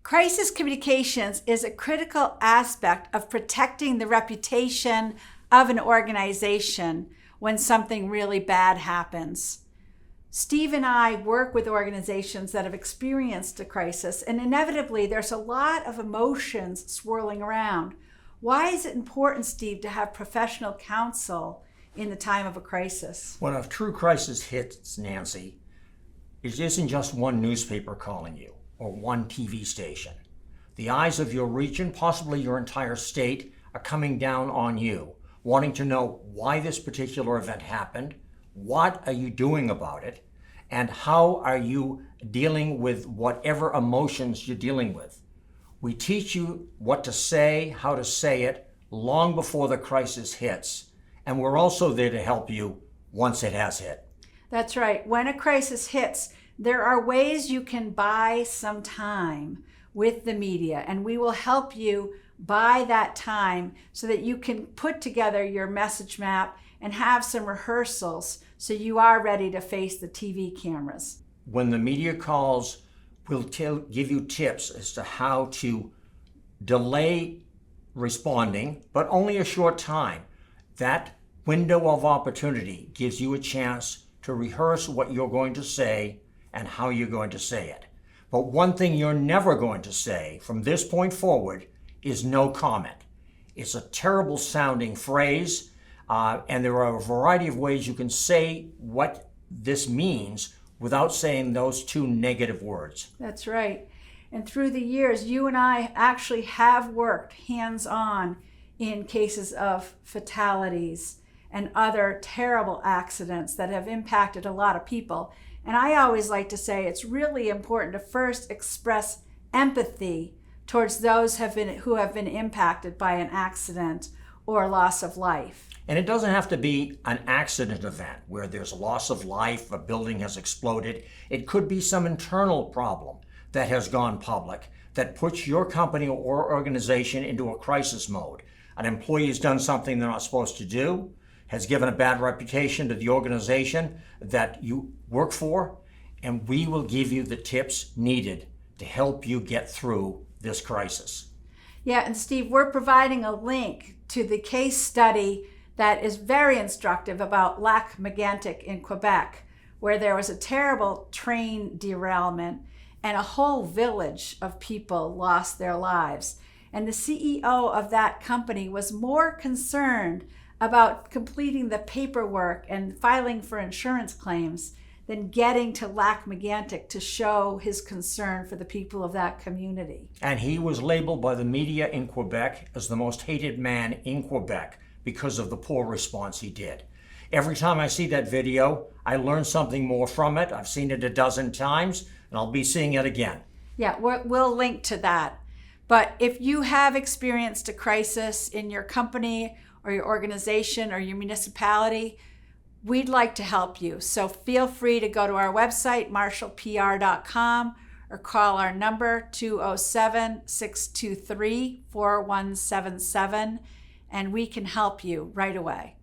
Crisis communications is a critical aspect of protecting the reputation of an organization when something really bad happens. Steve and I work with organizations that have experienced a crisis, and inevitably there's a lot of emotions swirling around. Why is it important, Steve, to have professional counsel in the time of a crisis? When a true crisis hits, Nancy, it isn't just one newspaper calling you or one TV station. The eyes of your region, possibly your entire state, are coming down on you, wanting to know why this particular event happened, what are you doing about it, and how are you dealing with whatever emotions you're dealing with. We teach you what to say, how to say it, long before the crisis hits. And we're also there to help you once it has hit. That's right. When a crisis hits, there are ways you can buy some time with the media, and we will help you buy that time so that you can put together your message map and have some rehearsals so you are ready to face the TV cameras. When the media calls, we'll give you tips as to how to delay responding, but only a short time. That window of opportunity gives you a chance to rehearse what you're going to say and how you're going to say it. But one thing you're never going to say from this point forward is no comment. It's a terrible sounding phrase, and there are a variety of ways you can say what this means without saying those two negative words. That's right. And through the years, you and I actually have worked hands-on in cases of fatalities and other terrible accidents that have impacted a lot of people. And I always like to say it's really important to first express empathy towards those who have been impacted by an accident or loss of life. And it doesn't have to be an accident event where there's loss of life, a building has exploded. It could be some internal problem that has gone public that puts your company or organization into a crisis mode. An employee has done something they're not supposed to do, has given a bad reputation to the organization that you work for, and we will give you the tips needed to help you get through this crisis. Yeah, and Steve, we're providing a link to the case study that is very instructive about Lac-Mégantic in Quebec, where there was a terrible train derailment and a whole village of people lost their lives. And the CEO of that company was more concerned about completing the paperwork and filing for insurance claims than getting to Lac-Mégantic to show his concern for the people of that community. And he was labeled by the media in Quebec as the most hated man in Quebec because of the poor response he did. Every time I see that video, I learn something more from it. I've seen it a dozen times, and I'll be seeing it again. Yeah, we'll link to that. But if you have experienced a crisis in your company or your organization or your municipality, we'd like to help you. So feel free to go to our website, marshallpr.com, or call our number 207-623-4177, and we can help you right away.